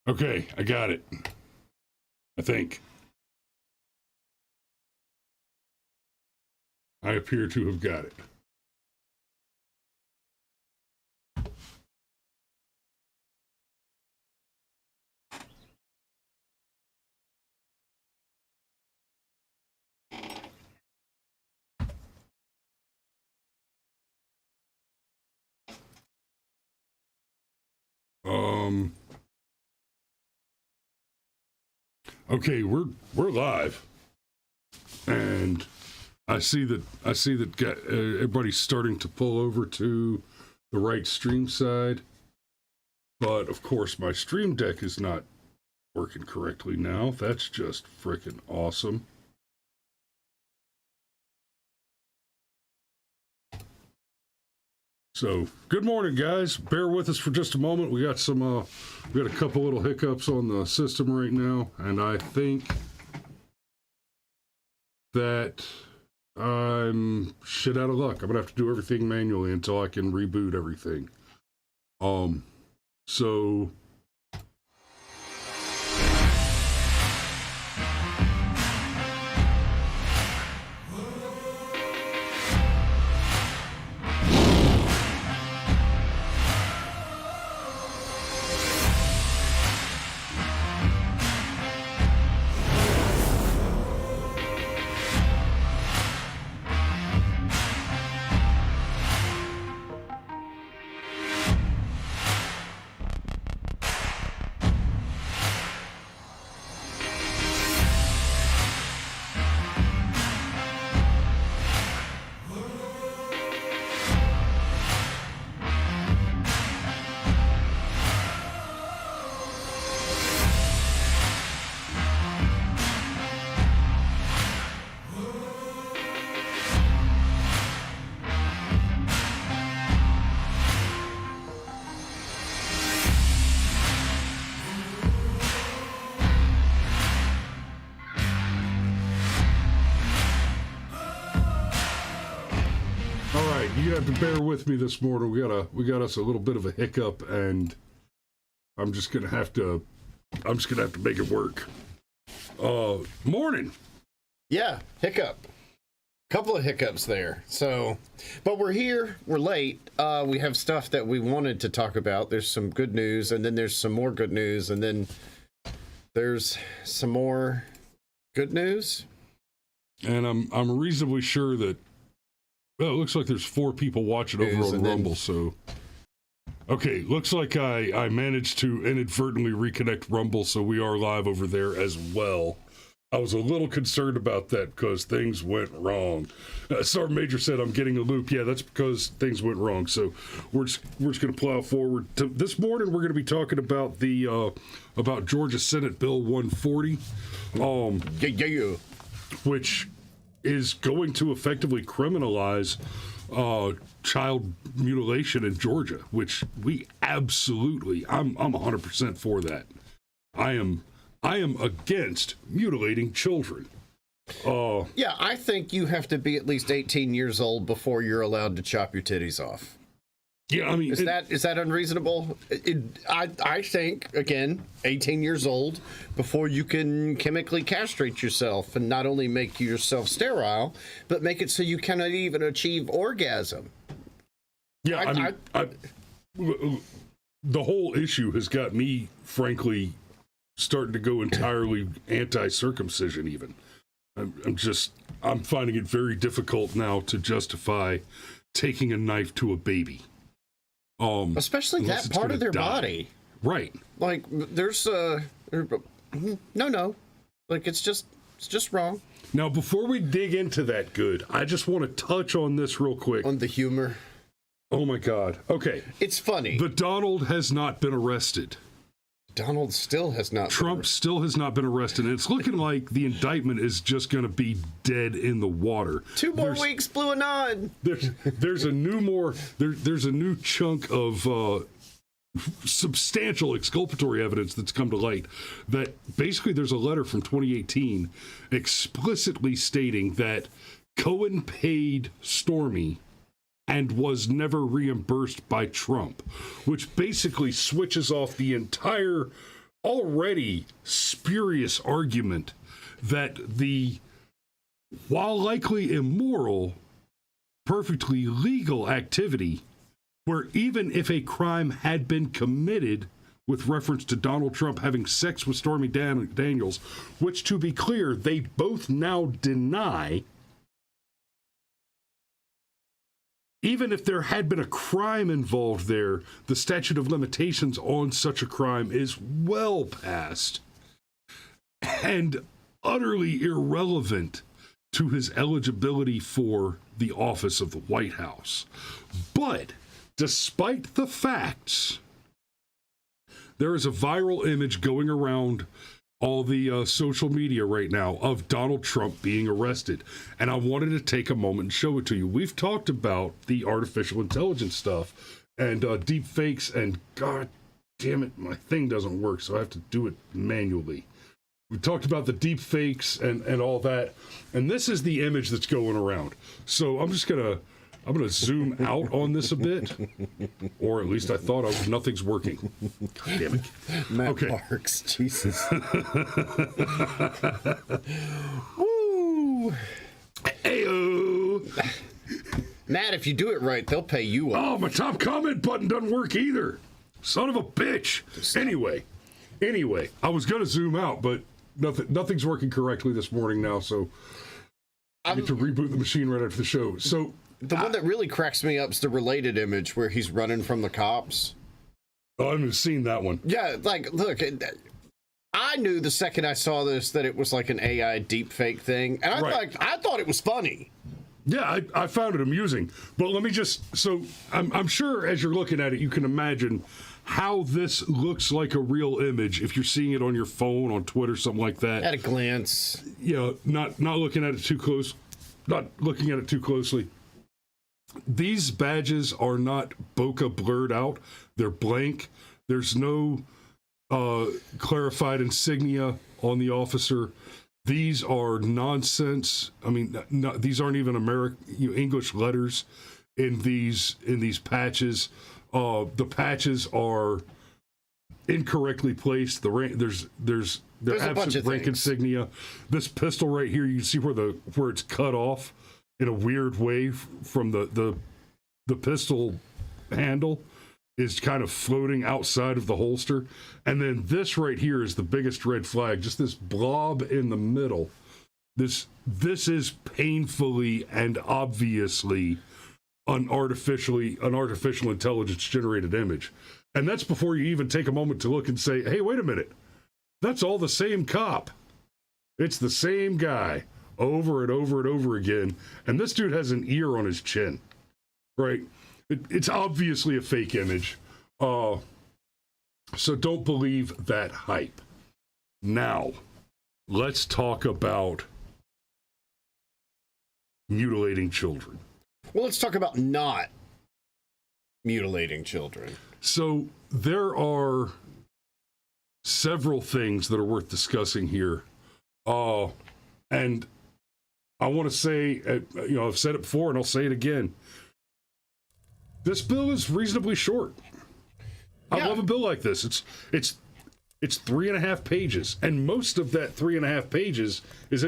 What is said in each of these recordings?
Okay, I got it. I think. I appear to have got it. Okay, we're live, and I see that everybody's starting to pull over to the right stream side, but of course my stream deck is not working correctly now. That's just freaking awesome. So, good morning, guys. Bear with us for just a moment. We got a couple little hiccups on the system right now, and I think that I'm shit out of luck. I'm gonna have to do everything manually until I can reboot everything. So you have to bear with me this morning. We got us a little bit of a hiccup, and I'm just gonna have to make it work. Morning. Yeah, hiccup. Couple of hiccups there. So, but we're here. We're late. We have stuff that we wanted to talk about. There's some good news, and then there's some more good news, and then there's some more good news. And I'm reasonably sure that. Well, it looks like there's 4 people watching over on Rumble, so... Okay, looks like I managed to inadvertently reconnect Rumble, so we are live over there as well. I was a little concerned about that because things went wrong. Sergeant Major said I'm getting a loop. Yeah, that's because things went wrong, so we're just going to plow forward. This morning, we're going to be talking about about Georgia Senate Bill 140, which is going to effectively criminalize child mutilation in Georgia, which we absolutely, I'm 100% for that. I am against mutilating children. Yeah, I think you have to be at least 18 years old before you're allowed to chop your titties off. Yeah, I mean... Is that unreasonable? I think, again, 18 years old before you can chemically castrate yourself and not only make yourself sterile, but make it so you cannot even achieve orgasm. Yeah, the whole issue has got me, frankly, starting to go entirely anti-circumcision even. I'm finding it very difficult now to justify taking a knife to a baby. Especially that part of their body. Right. Like, there's no. Like, it's just wrong. Now, before we dig into that good, I just want to touch on this real quick. On the humor. Oh my God. Okay. It's funny. The Donald has not been arrested. Donald still has not. Trump still has not been arrested, and it's looking like the indictment is just going to be dead in the water. 2 more weeks, Blue Anon. There's a new chunk of substantial exculpatory evidence that's come to light. That basically there's a letter from 2018 explicitly stating that Cohen paid Stormy and was never reimbursed by Trump, which basically switches off the entire already spurious argument that while likely immoral, perfectly legal activity, where even if a crime had been committed with reference to Donald Trump having sex with Stormy Daniels, which, to be clear, they both now deny, even if there had been a crime involved there, the statute of limitations on such a crime is well past and utterly irrelevant to his eligibility for the office of the White House. But despite the facts, there is a viral image going around all the social media right now of Donald Trump being arrested. And I wanted to take a moment and show it to you. We've talked about the artificial intelligence stuff and deep fakes, and God damn it, my thing doesn't work, so I have to do it manually. We talked about the deep fakes and all that. And this is the image that's going around. So I'm going to zoom out on this a bit, or at least I thought nothing's working. God damn it. Matt Parks, Jesus. Woo! Ayo! Matt, if you do it right, they'll pay you off. Oh, my top comment button doesn't work either. Son of a bitch. Anyway, I was going to zoom out, but nothing's working correctly this morning now, so I need to reboot the machine right after the show. So the one that really cracks me up is the related image where he's running from the cops. Oh, I haven't seen that one. Yeah, like, look, I knew the second I saw this that it was like an AI deepfake thing, and I thought it was funny. Yeah, I found it amusing. But let me so I'm sure as you're looking at it, you can imagine how this looks like a real image if you're seeing it on your phone, on Twitter, something like that. At a glance. You know, not looking at it too close, not looking at it too closely. These badges are not bokeh blurred out. They're blank. There's no clarified insignia on the officer. These are nonsense. I mean, these aren't even English letters in these patches. The patches are incorrectly placed. There's absent rank insignia. This pistol right here, you see where it's cut off in a weird way from the pistol handle is kind of floating outside of the holster. And then this right here is the biggest red flag, just this blob in the middle. This is painfully and obviously an artificial intelligence generated image. And that's before you even take a moment to look and say, hey, wait a minute. That's all the same cop. It's the same guy over and over and over again. And this dude has an ear on his chin, right? It's obviously a fake image. So don't believe that hype. Now, let's talk about mutilating children. Well, let's talk about not mutilating children. So there are several things that are worth discussing here. And I want to say, I've said it before and I'll say it again. This bill is reasonably short. I love a bill like this. It's 3.5 pages, and most of that 3.5 pages is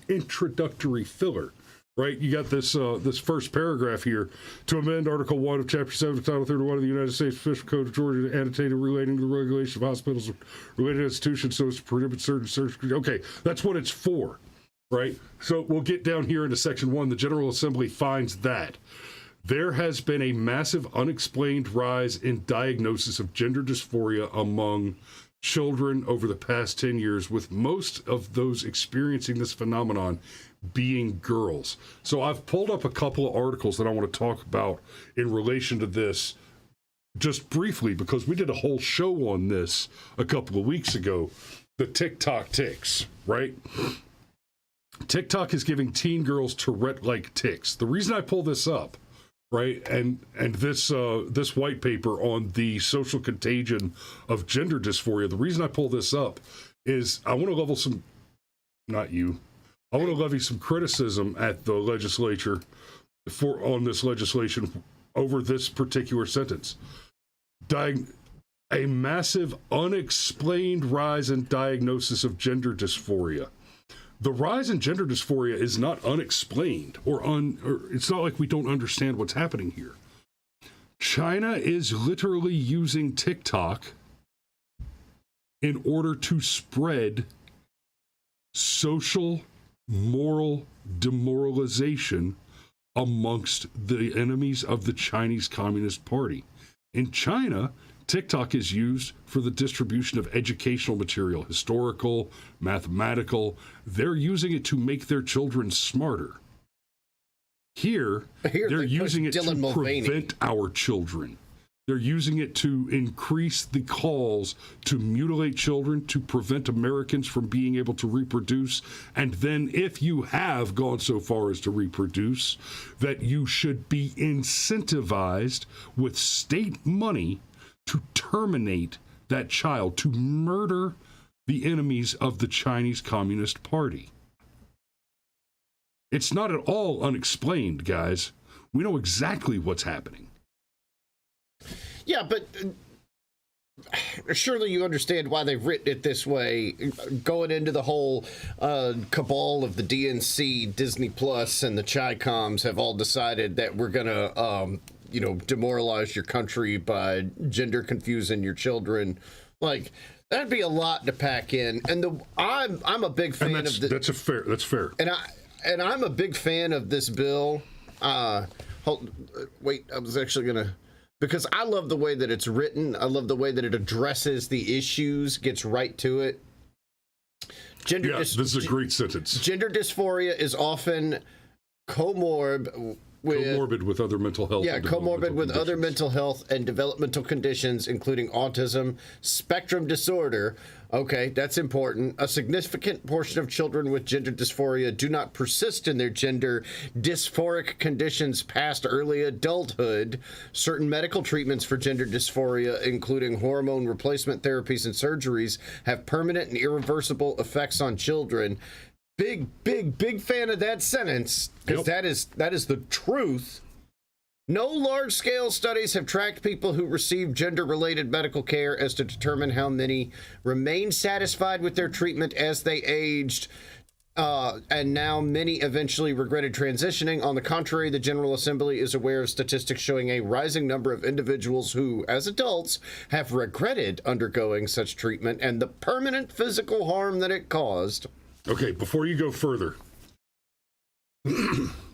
introductory filler. Right, you got this first paragraph here. To amend Article 1 of Chapter 7 of Title 31 of the United States Official Code of Georgia, annotated relating to the regulation of hospitals and related institutions, so as to prohibit certain surgery. Okay, that's what it's for, right? So we'll get down here into Section 1. The General Assembly finds that there has been a massive unexplained rise in diagnosis of gender dysphoria among children over the past 10 years, with most of those experiencing this phenomenon being girls. So I've pulled up a couple of articles that I want to talk about in relation to this just briefly, because we did a whole show on this a couple of weeks ago. The TikTok tics, right? TikTok is giving teen girls Tourette-like tics. The reason I pull this up, right, and this white paper on the social contagion of gender dysphoria, the reason I pull this up is I want to level some, not you, I want to levy some criticism at the legislature on this legislation over this particular sentence. a massive unexplained rise in diagnosis of gender dysphoria. The rise in gender dysphoria is not unexplained or it's not like we don't understand what's happening here. China is literally using TikTok in order to spread social, moral demoralization amongst the enemies of the Chinese Communist Party. In China, TikTok is used for the distribution of educational material, historical, mathematical. They're using it to make their children smarter. Here they're using it to prevent our children. They're using it to increase the calls to mutilate children, to prevent Americans from being able to reproduce. And then if you have gone so far as to reproduce, that you should be incentivized with state money to terminate that child, to murder the enemies of the Chinese Communist Party. It's not at all unexplained, guys. We know exactly what's happening. Yeah, but surely you understand why they've written it this way, going into the whole cabal of the DNC, Disney Plus, and the Chi-Coms have all decided that we're going to, demoralize your country by gender confusing your children. Like, that'd be a lot to pack in. And I'm a big fan of this. That's fair. And I'm a big fan of this bill. I was actually going to... Because I love the way that it's written. I love the way that it addresses the issues, gets right to it. This is a great sentence. Gender dysphoria is often comorbid with other mental health. Yeah, comorbid with other mental health and developmental conditions, including autism, spectrum disorder. Okay, that's important. A significant portion of children with gender dysphoria do not persist in their gender dysphoric conditions past early adulthood. Certain medical treatments for gender dysphoria, including hormone replacement therapies and surgeries, have permanent and irreversible effects on children. Big fan of that sentence, because that is the truth. No large-scale studies have tracked people who receive gender-related medical care as to determine how many remain satisfied with their treatment as they aged, and now many eventually regretted transitioning. On the contrary, the General Assembly is aware of statistics showing a rising number of individuals who, as adults, have regretted undergoing such treatment and the permanent physical harm that it caused. Okay, before you go further,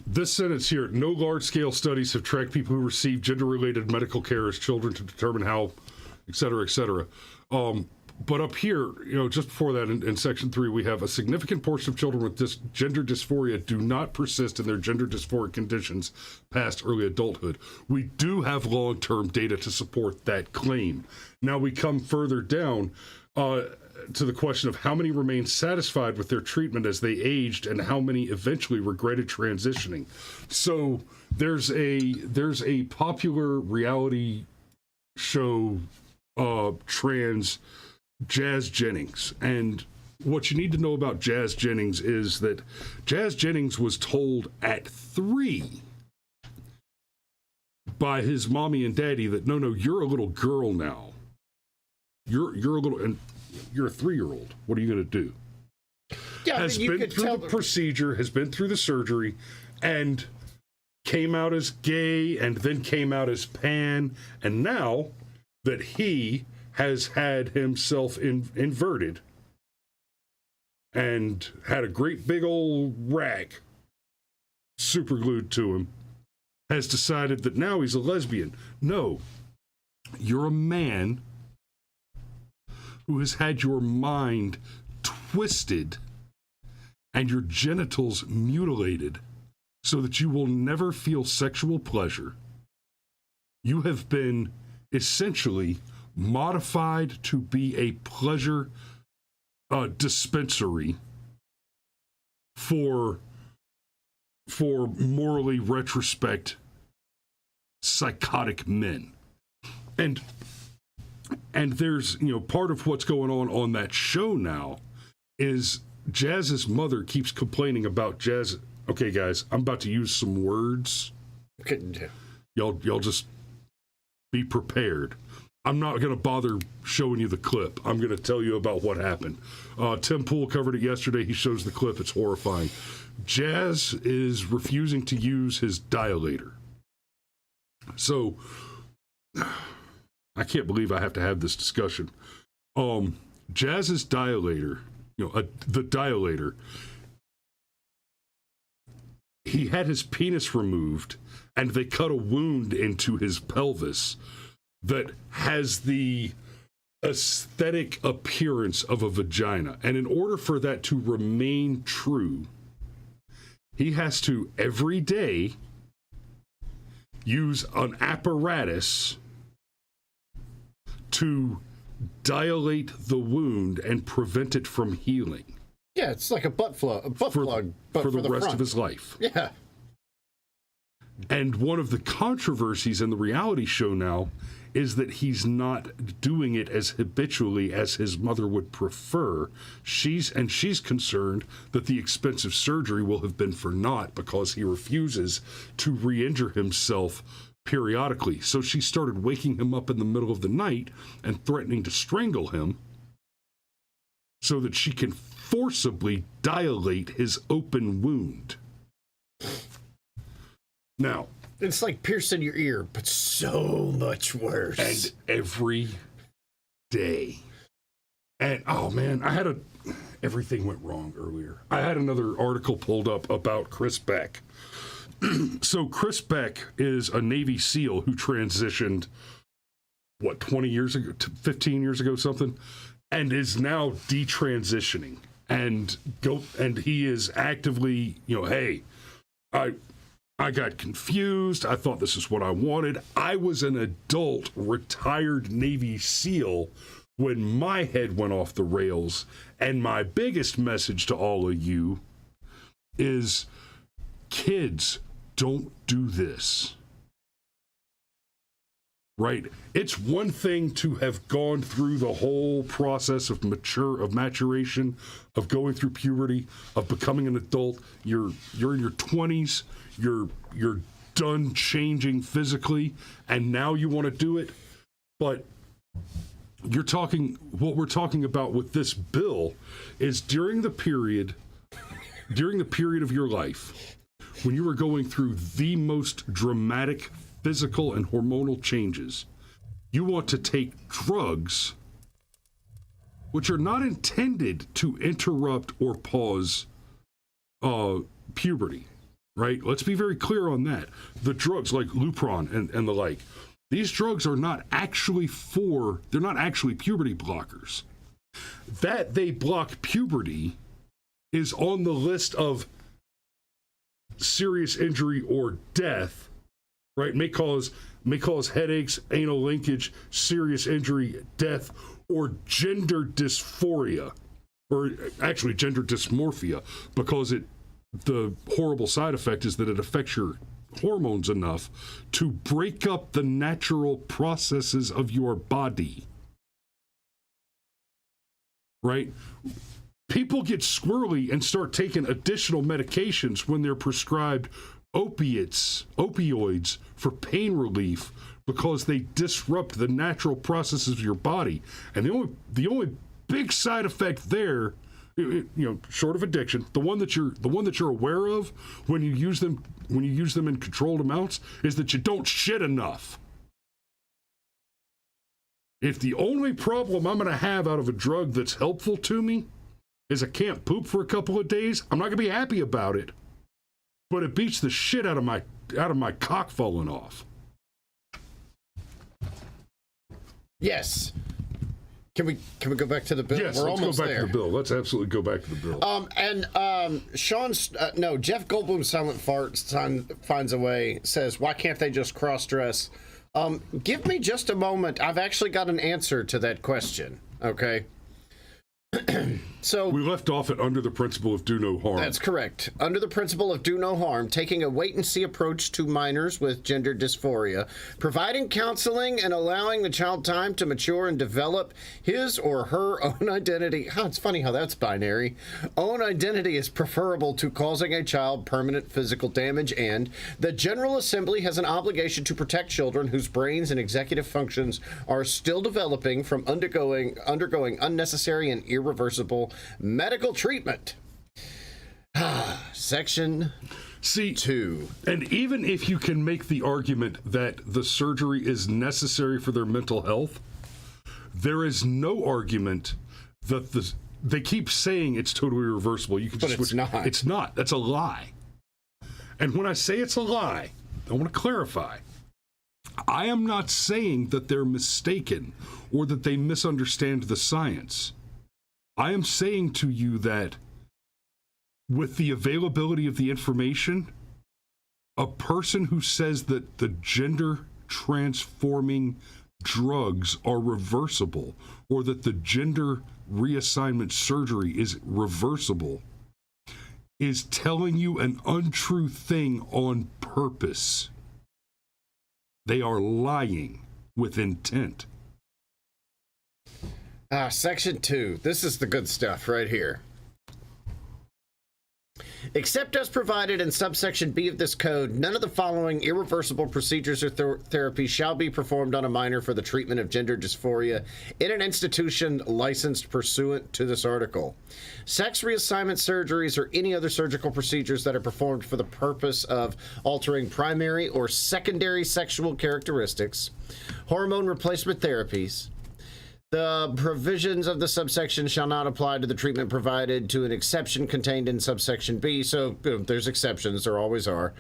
this sentence here, no large-scale studies have tracked people who receive gender-related medical care as children to determine how, et cetera, et cetera. But up here, just before that in Section 3, we have a significant portion of children with gender dysphoria do not persist in their gender dysphoric conditions past early adulthood. We do have long-term data to support that claim. Now we come further down to the question of how many remained satisfied with their treatment as they aged and how many eventually regretted transitioning. So there's a popular reality show trans Jazz Jennings, and what you need to know about Jazz Jennings is that Jazz Jennings was told at 3 by his mommy and daddy that no, you're a little girl now. You're a little, and you're a 3-year-old. What are you going to do? Yeah, has been through the procedure, has been through the surgery, and came out as gay, and then came out as pan, and now that he has had himself inverted and had a great big old rag super glued to him, has decided that now he's a lesbian. No, you're a man who has had your mind twisted and your genitals mutilated so that you will never feel sexual pleasure. You have been essentially modified to be a pleasure dispensary for morally retrospect psychotic men. And there's, part of what's going on that show now is Jazz's mother keeps complaining about Jazz. Okay, guys, I'm about to use some words. Okay. Y'all just be prepared. I'm not going to bother showing you the clip. I'm going to tell you about what happened. Tim Pool covered it yesterday. He shows the clip. It's horrifying. Jazz is refusing to use his dilator. So, I can't believe I have to have this discussion. Jazz's dilator, the dilator, he had his penis removed, and they cut a wound into his pelvis that has the aesthetic appearance of a vagina. And in order for that to remain true, he has to every day use an apparatus to dilate the wound and prevent it from healing. Yeah, it's like a butt plug, but for the rest front. of his life. Yeah. And one of the controversies in the reality show now is that he's not doing it as habitually as his mother would prefer. She's concerned that the expensive surgery will have been for naught because he refuses to re-injure himself periodically. So she started waking him up in the middle of the night and threatening to strangle him so that she can forcibly dilate his open wound. Now, it's like piercing your ear, but so much worse. And every day. And, oh man, everything went wrong earlier. I had another article pulled up about Chris Beck. So Chris Beck is a Navy SEAL who transitioned, 20 years ago, 15 years ago, something, and is now detransitioning. And he is actively, hey, I got confused. I thought this is what I wanted. I was an adult, retired Navy SEAL when my head went off the rails. And my biggest message to all of you is, kids, don't do this. Right? It's one thing to have gone through the whole process of maturation, of going through puberty, of becoming an adult. You're in your 20s. You're done changing physically, and now you want to do it. But what we're talking about with this bill is during the period of your life when you were going through the most dramatic physical and hormonal changes, you want to take drugs which are not intended to interrupt or pause puberty. Right? Let's be very clear on that. The drugs like Lupron and the like, these drugs are not actually they're not actually puberty blockers. That they block puberty is on the list of serious injury or death, right? May cause headaches, anal linkage, serious injury, death, or gender dysphoria, or actually gender dysmorphia, because the horrible side effect is that it affects your hormones enough to break up the natural processes of your body. Right? People get squirrely and start taking additional medications when they're prescribed opioids for pain relief because they disrupt the natural processes of your body. And the only big side effect there, short of addiction, the one that you're aware of when you use them in controlled amounts, is that you don't shit enough. If the only problem I'm going to have out of a drug that's helpful to me is I can't poop for a couple of days, I'm not going to be happy about it. But it beats the shit out of my cock falling off. Yes. Can we go back to the bill? Yes, let's go back to the bill. Let's absolutely go back to the bill. Jeff Goldblum's Silent Fart finds a way, says, why can't they just cross-dress? Give me just a moment. I've actually got an answer to that question, okay? So we left off at under the principle of do no harm. that's correct. Under the principle of do no harm, taking a wait-and-see approach to minors with gender dysphoria, providing counseling and allowing the child time to mature and develop his or her own identity. It's funny how that's binary. Own identity is preferable to causing a child permanent physical damage, and the General Assembly has an obligation to protect children whose brains and executive functions are still developing from undergoing unnecessary and irreversible medical treatment. Section 2. And even if you can make the argument that the surgery is necessary for their mental health, there is no argument that they keep saying it's totally reversible. You can But just it's not. It's not. That's a lie. And when I say it's a lie, I want to clarify. I am not saying that they're mistaken or that they misunderstand the science. I am saying to you that with the availability of the information, a person who says that the gender transforming drugs are reversible or that the gender reassignment surgery is reversible is telling you an untrue thing on purpose. They are lying with intent. Section 2. This is the good stuff right here. Except as provided in subsection B of this code, none of the following irreversible procedures or therapies shall be performed on a minor for the treatment of gender dysphoria in an institution licensed pursuant to this article. Sex reassignment surgeries or any other surgical procedures that are performed for the purpose of altering primary or secondary sexual characteristics, hormone replacement therapies. The provisions of the subsection shall not apply to the treatment provided to an exception contained in subsection B. So there's exceptions, there always are.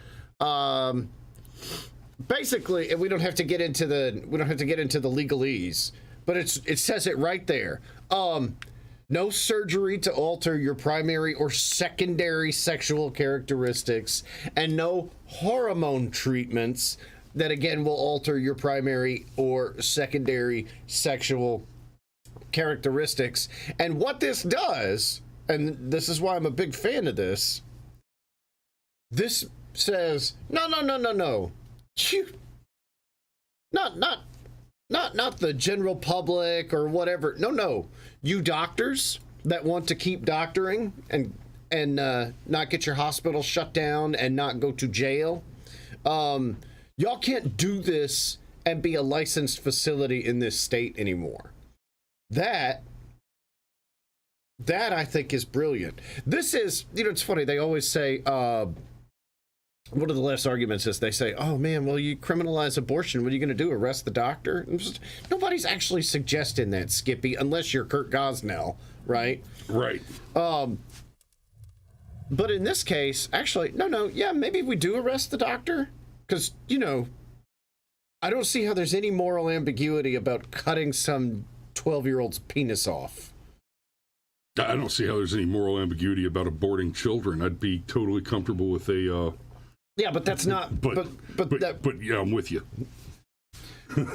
Basically, we don't have to get into the legalese, but it says it right there. No surgery to alter your primary or secondary sexual characteristics, and no hormone treatments that again will alter your primary or secondary sexual characteristics. And what this does, and this is why I'm a big fan of this says no, you, not the general public or whatever. No, you doctors that want to keep doctoring and not get your hospital shut down and not go to jail, y'all can't do this and be a licensed facility in this state anymore. That I think is brilliant. This is, it's funny. They always say, one of the last arguments is they say, oh man, well, you criminalize abortion. What are you going to do? Arrest the doctor? Nobody's actually suggesting that, Skippy, unless you're Kurt Gosnell, right? Right. But in this case, actually, no, yeah, maybe we do arrest the doctor. Because, I don't see how there's any moral ambiguity about cutting some 12-year-old's penis off. I don't see how there's any moral ambiguity about aborting children. I'd be totally comfortable with a... Yeah, but that's not... But yeah, I'm with you.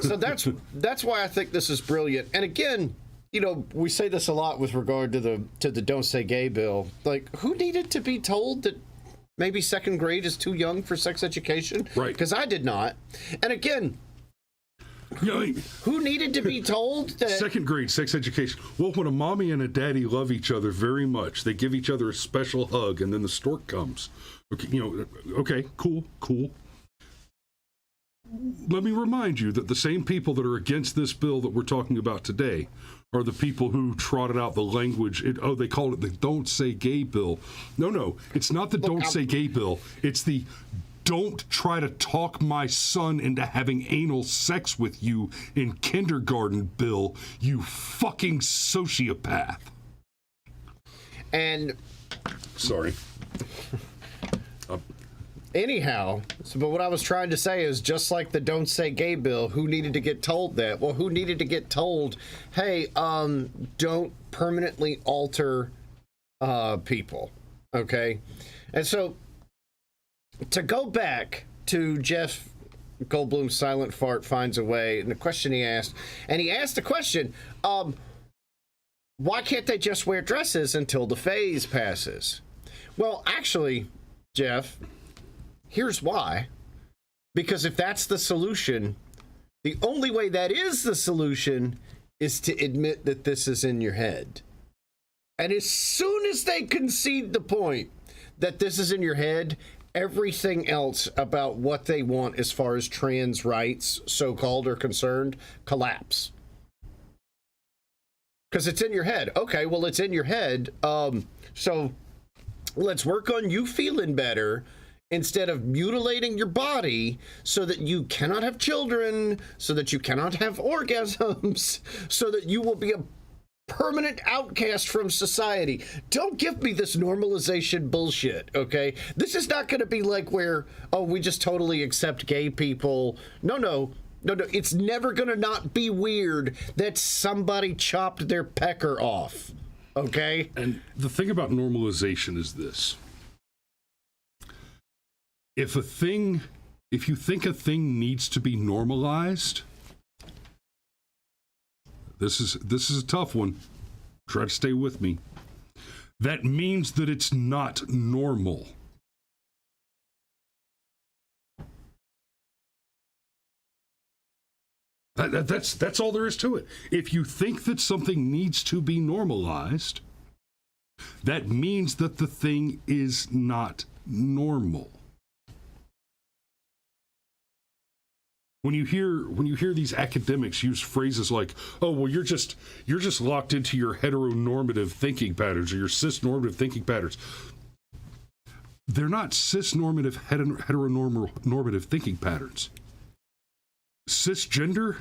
So that's why I think this is brilliant. And again, we say this a lot with regard to the Don't Say Gay bill. Like, who needed to be told that maybe second grade is too young for sex education? Right. Because I did not. And again... who needed to be told that... Second grade sex education. Well, when a mommy and a daddy love each other very much, they give each other a special hug, and then the stork comes. Okay, okay, cool. Let me remind you that the same people that are against this bill that we're talking about today are the people who trotted out the language. They called it the Don't Say Gay bill. No, it's not the Don't Say Gay bill. It's the Don't try to talk my son into having anal sex with you in kindergarten bill, you fucking sociopath. And... Sorry. Anyhow, but what I was trying to say is just like the Don't Say Gay bill, who needed to get told that? Well, who needed to get told, hey, don't permanently alter people, okay? And so, to go back to Jeff Goldblum's Silent Fart Finds a Way, and the question he asked, the question, why can't they just wear dresses until the phase passes? Well, actually, Jeff, here's why. Because if that's the solution, the only way that is the solution is to admit that this is in your head. And as soon as they concede the point that this is in your head, everything else about what they want as far as trans rights, so-called, are concerned, collapse. Because it's in your head. Okay, well, it's in your head. So let's work on you feeling better instead of mutilating your body so that you cannot have children, so that you cannot have orgasms, so that you will be a permanent outcast from society. Don't give me this normalization bullshit, okay? This is not going to be like where, oh, we just totally accept gay people. No. It's never going to not be weird that somebody chopped their pecker off, okay? And the thing about normalization is this. If you think a thing needs to be normalized, this is a tough one. Try to stay with me. That means that it's not normal. That's all there is to it. If you think that something needs to be normalized, that means that the thing is not normal. When you hear these academics use phrases like, "Oh, well, you're just locked into your heteronormative thinking patterns or your cisnormative thinking patterns," they're not cisnormative heteronormative thinking patterns. Cisgender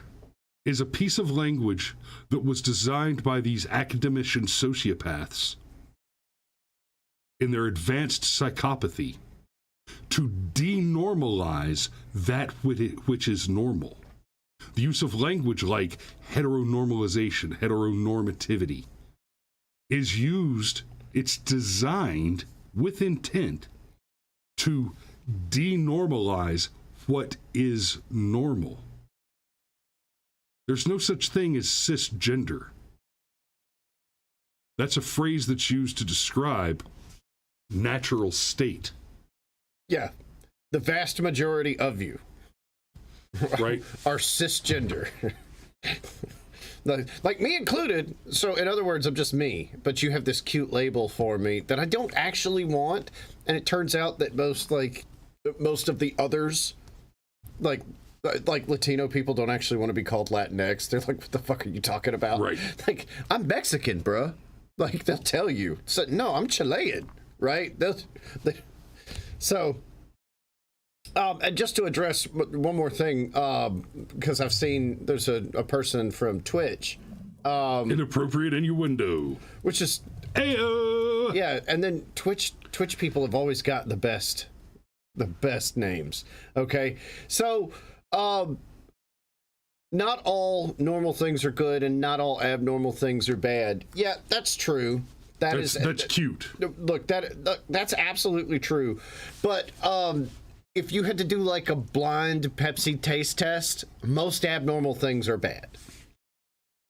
is a piece of language that was designed by these academician sociopaths in their advanced psychopathy to denormalize that which is normal. The use of language like heteronormalization, heteronormativity is used, it's designed with intent to denormalize what is normal. There's no such thing as cisgender. That's a phrase that's used to describe natural state. Yeah, the vast majority of you, right, are cisgender, like me included. So, in other words, I'm just me. But you have this cute label for me that I don't actually want, and it turns out that most of the others, like Latino people, don't actually want to be called Latinx. They're like, "What the fuck are you talking about?" Right? Like, I'm Mexican, bruh. Like, they'll tell you. So, no, I'm Chilean, right? So, and just to address one more thing, because I've seen there's a person from Twitch. Inappropriate innuendo. Which is... Ayo! Yeah, and then Twitch people have always got the best names, okay? So, not all normal things are good and not all abnormal things are bad. Yeah, that's true. That's cute. Look, that's absolutely true. But if you had to do like a blind Pepsi taste test, most abnormal things are bad.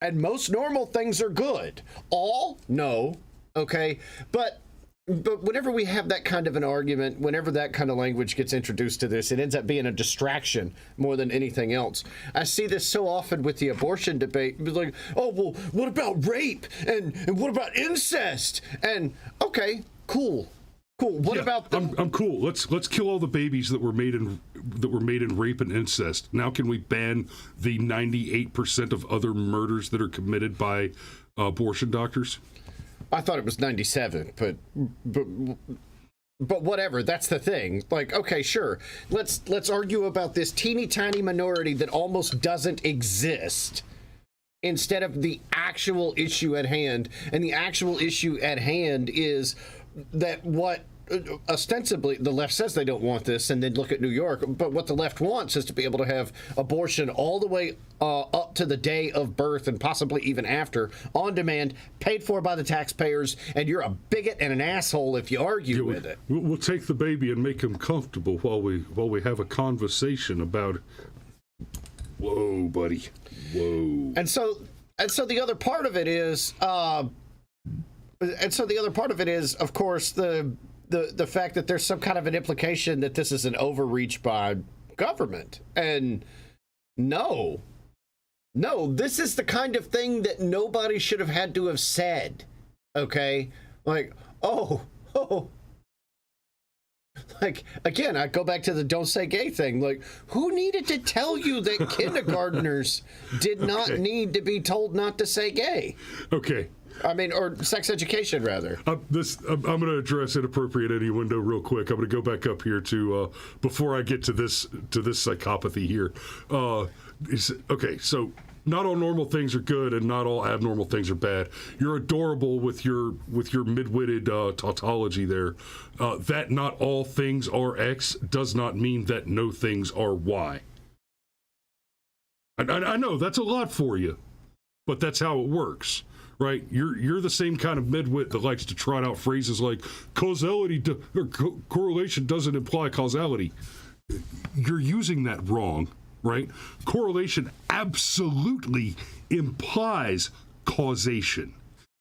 And most normal things are good. All? No. Okay? But whenever we have that kind of an argument, whenever that kind of language gets introduced to this, it ends up being a distraction more than anything else. I see this so often with the abortion debate. It's like, oh, well, what about rape? And what about incest? And, okay, cool. What about them? I'm cool. Let's kill all the babies that were made in rape and incest. Now can we ban the 98% of other murders that are committed by abortion doctors? I thought it was 97, but whatever. That's the thing. Like, okay, sure. Let's argue about this teeny tiny minority that almost doesn't exist instead of the actual issue at hand. And the actual issue at hand is that what ostensibly the left says they don't want this, and then look at New York, but what the left wants is to be able to have abortion all the way up to the day of birth and possibly even after, on demand, paid for by the taxpayers, and you're a bigot and an asshole if you argue with it. We'll take the baby and make him comfortable while we have a conversation about it. Whoa, buddy. Whoa. And so the other part of it is And so the other part of it is, of course, the fact that there's some kind of an implication that this is an overreach by government. And no, this is the kind of thing that nobody should have had to have said. Okay? Like, oh. Like, again, I go back to the don't say gay thing. Like, who needed to tell you that kindergartners did not need to be told not to say gay? Okay. I mean, or sex education, rather. I'm going to address inappropriate innuendo real quick. I'm going to go back up here to before I get to this psychopathy here. Okay, so not all normal things are good, and not all abnormal things are bad. You're adorable with your mid-witted tautology there. That not all things are X does not mean that no things are Y. I know that's a lot for you, but that's how it works. Right, you're the same kind of midwit that likes to trot out phrases like causality or correlation doesn't imply causality. You're using that wrong, right? Correlation absolutely implies causation.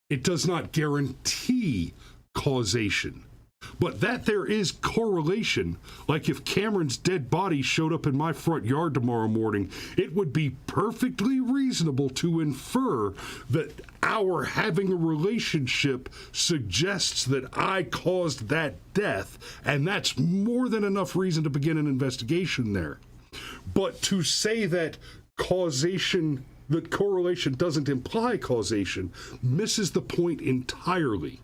It does not guarantee causation. But that there is correlation, like if Cameron's dead body showed up in my front yard tomorrow morning, it would be perfectly reasonable to infer that our having a relationship suggests that I caused that death, and that's more than enough reason to begin an investigation there. But to say that correlation doesn't imply causation misses the point entirely.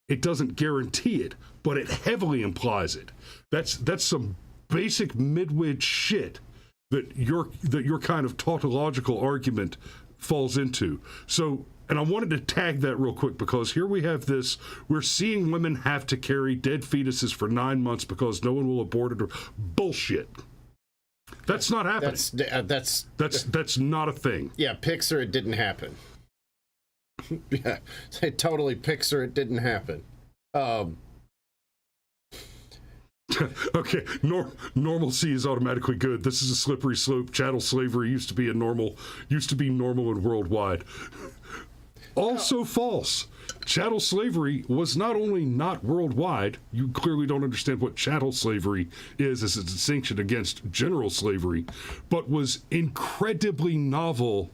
It doesn't guarantee it, but it heavily implies it. That's some basic midwit shit that your kind of tautological argument falls into. So, and I wanted to tag that real quick because here we have this, we're seeing women have to carry dead fetuses for 9 months because no one will abort it. Bullshit. That's not happening. That's not a thing. Yeah, Pixar, it didn't happen. Yeah, say totally Pixar, it didn't happen. Okay, normalcy is automatically good. This is a slippery slope. Chattel slavery used to be normal and worldwide. Also false. Chattel slavery was not only not worldwide, you clearly don't understand what chattel slavery is as a distinction against general slavery, but was incredibly novel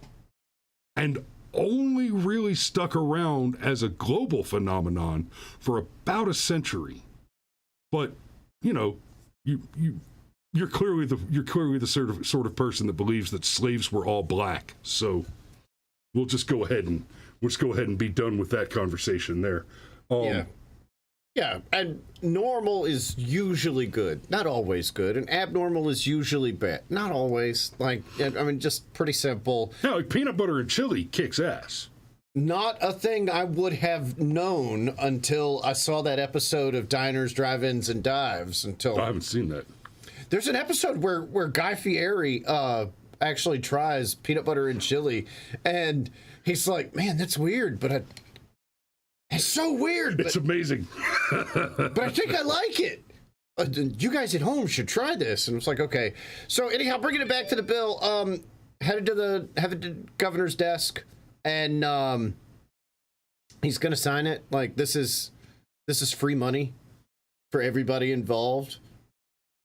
and only really stuck around as a global phenomenon for about a century. But you're clearly the sort of person that believes that slaves were all black. So we'll just go ahead and be done with that conversation there. Yeah, and normal is usually good, not always good, and abnormal is usually bad, not always. Like, I mean, just pretty simple. Yeah, like peanut butter and chili kicks ass. Not a thing I would have known until I saw that episode of Diners, Drive-Ins, and Dives. I haven't seen that. There's an episode where Guy Fieri actually tries peanut butter and chili, and he's like, "Man, that's weird, but it's so weird. It's amazing. But I think I like it. You guys at home should try this." And it's like, okay. So anyhow, bringing it back to the bill, headed to the governor's desk, and he's going to sign it. Like, this is free money for everybody involved.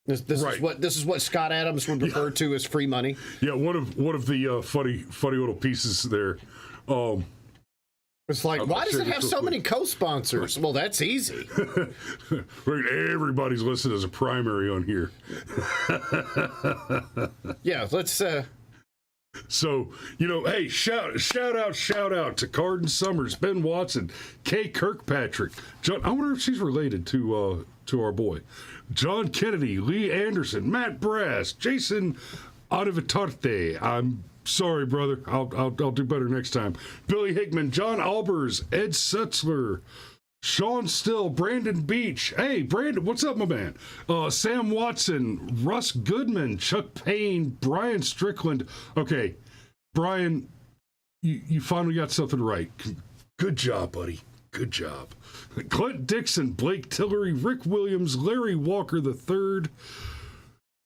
This is what Scott Adams would refer to as free money. Yeah, one of the funny little pieces there. It's like, why does it have so many co-sponsors? Well, that's easy. Right, everybody's listed as a primary on here. Yeah, let's. So, hey, shout out to Carden Summers, Ben Watson, Kay Kirkpatrick, John. I wonder if she's related to our boy, John Kennedy, Lee Anderson, Matt Brass, Jason Adivitarte. I'm sorry, brother. I'll do better next time. Billy Hickman, John Albers, Ed Sutzler, Sean Still, Brandon Beach. Hey, Brandon, what's up, my man? Sam Watson, Russ Goodman, Chuck Payne, Brian Strickland. Okay, Brian, you finally got something right. Good job, buddy. Good job. Clint Dixon, Blake Tillery, Rick Williams, Larry Walker III,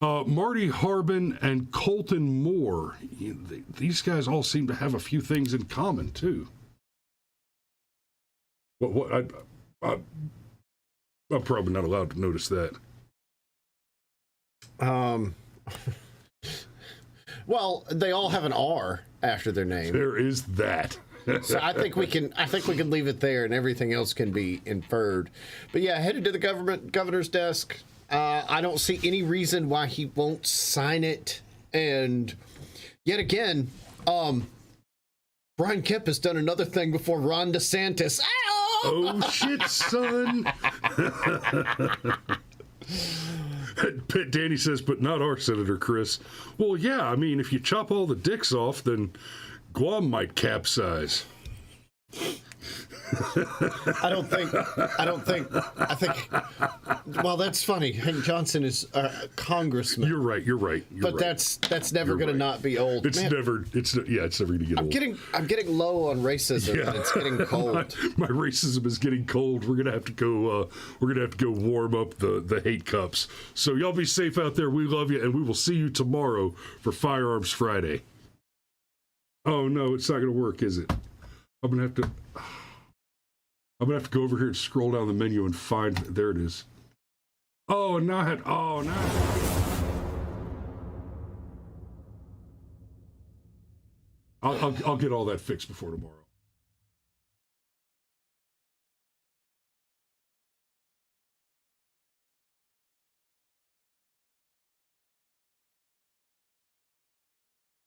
Marty Harbin, and Colton Moore. These guys all seem to have a few things in common, too. What? I'm probably not allowed to notice that. Well, they all have an R after their name. There is that. So I think we can leave it there, and everything else can be inferred. But yeah, headed to the governor's desk. I don't see any reason why he won't sign it. And yet again, Brian Kemp has done another thing before Ron DeSantis. Oh shit, son! Danny says, but not our Senator Chris. Well, yeah, I mean, if you chop all the dicks off, then Guam might capsize. I think, well, that's funny. Hank Johnson is a congressman. You're right. But that's never going to not be old. It's never going to get old. I'm getting low on racism, and it's getting cold. My racism is getting cold. We're going to have to go, warm up the hate cups. So y'all be safe out there. We love you, and we will see you tomorrow for Firearms Friday. Oh no, it's not going to work, is it? I'm going to have to go over here and scroll down the menu and find. There it is. Oh, now I had. Oh, now. I'll get all that fixed before tomorrow.